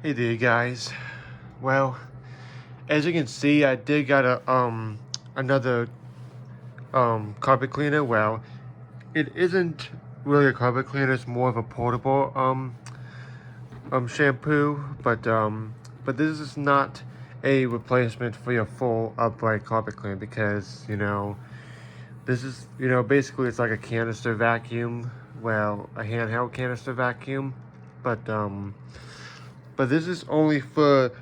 Hey there, guys. Well, as you can see, I did got another carpet cleaner. Well, it isn't really a carpet cleaner. It's more of a portable shampoo, but this is not a replacement for your full upright carpet cleaner because this is basically it's like a canister vacuum. Well, a handheld canister vacuum, but um but this is only for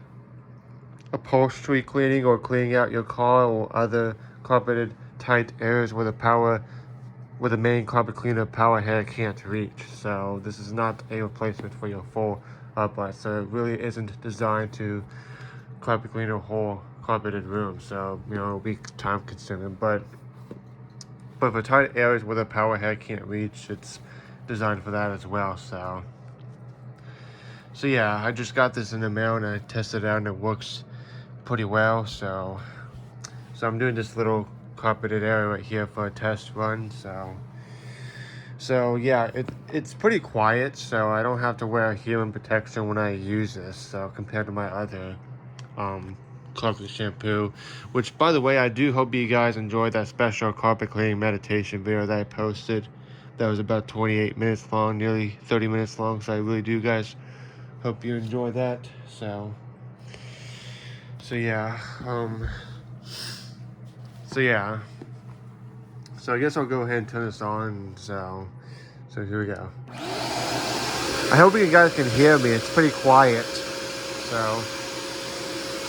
upholstery cleaning or cleaning out your car or other carpeted tight areas where the main carpet cleaner power head can't reach. So this is not a replacement for your full upright. So it really isn't designed to carpet clean a whole carpeted room. So it'll be time consuming. But for tight areas where the power head can't reach, it's designed for that as well. So yeah, I just got this in the mail and I tested it out and it works pretty well. So I'm doing this little carpeted area right here for a test run. So yeah, it's pretty quiet. So I don't have to wear hearing protection when I use this. So compared to my other carpet shampoo, which by the way, I do hope you guys enjoyed that special carpet cleaning meditation video that I posted. That was about 28 minutes long, nearly 30 minutes long. So I really do, guys. Hope you enjoy that. So yeah. So I guess I'll go ahead and turn this on. So here we go. I hope you guys can hear me. It's pretty quiet. So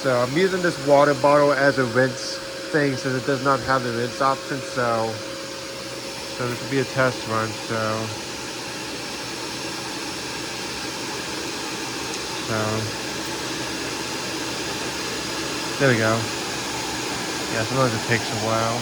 I'm using this water bottle as a rinse thing since it does not have the rinse option. So this will be a test run. So there we go. Yeah, sometimes it takes a while.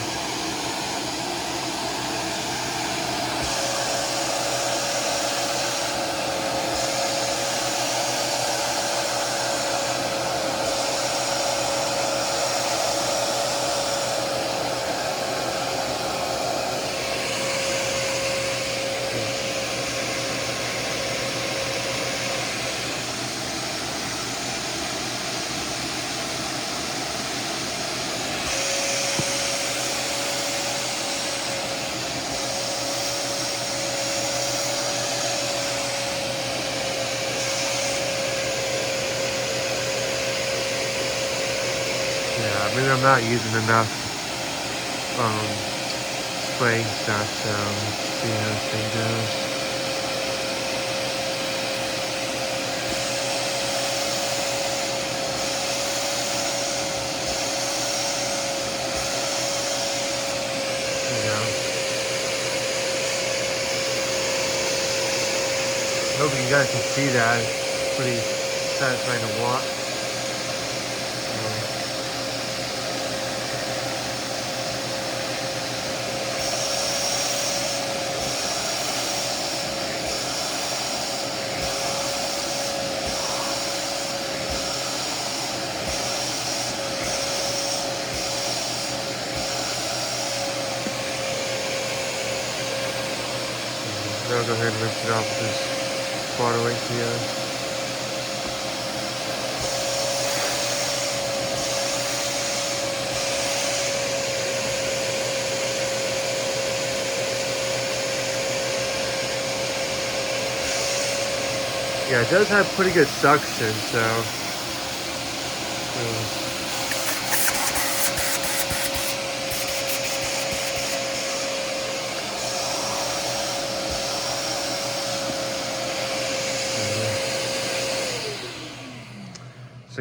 Yeah, maybe I'm not using enough spraying stuff, so let's see how this thing goes. There we go. I hope you guys can see that. It's pretty satisfying to watch. Then I'll go ahead and rinse it off with this water right here. Yeah, it does have pretty good suction, so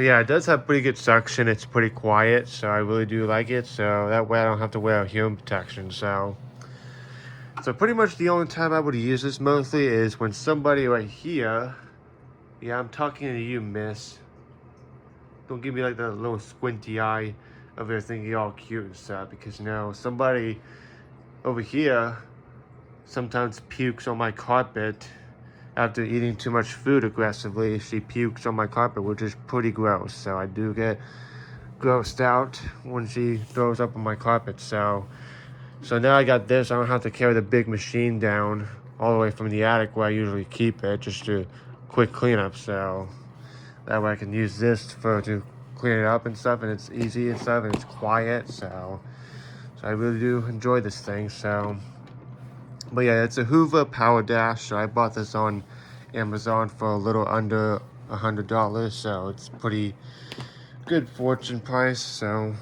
yeah, it does have pretty good suction. It's pretty quiet, so I really do like it. So that way I don't have to wear hearing protection. So pretty much the only time I would use this mostly is when somebody right here. Yeah, I'm talking to you, miss. Don't give me like that little squinty eye of everything you're all cute and stuff, because somebody over here sometimes pukes on my carpet. After eating too much food aggressively, she pukes on my carpet, which is pretty gross. So I do get grossed out when she throws up on my carpet. So now I got this. I don't have to carry the big machine down all the way from the attic where I usually keep it, just to quick cleanup. So That way I can use this to clean it up and stuff, and it's easy and stuff, and it's quiet. So I really do enjoy this thing. So, but yeah, it's a Hoover Power Dash. So I bought this on Amazon for a little under $100. So it's pretty good fortune price. So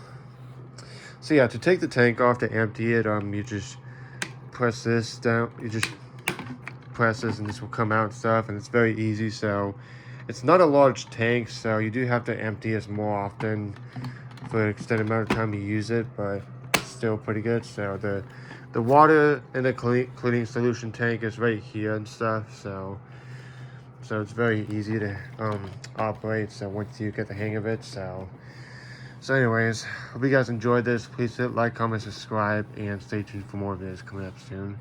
yeah, to take the tank off, to empty it, you just press this down. You just press this, and this will come out and stuff, and it's very easy. So it's not a large tank, so you do have to empty it more often for an extended amount of time you use it, but it's still pretty good. So the water in the cleaning solution tank is right here and stuff. So it's very easy to operate. So once you get the hang of it. So anyways, hope you guys enjoyed this. Please hit like, comment, subscribe, and stay tuned for more videos coming up soon.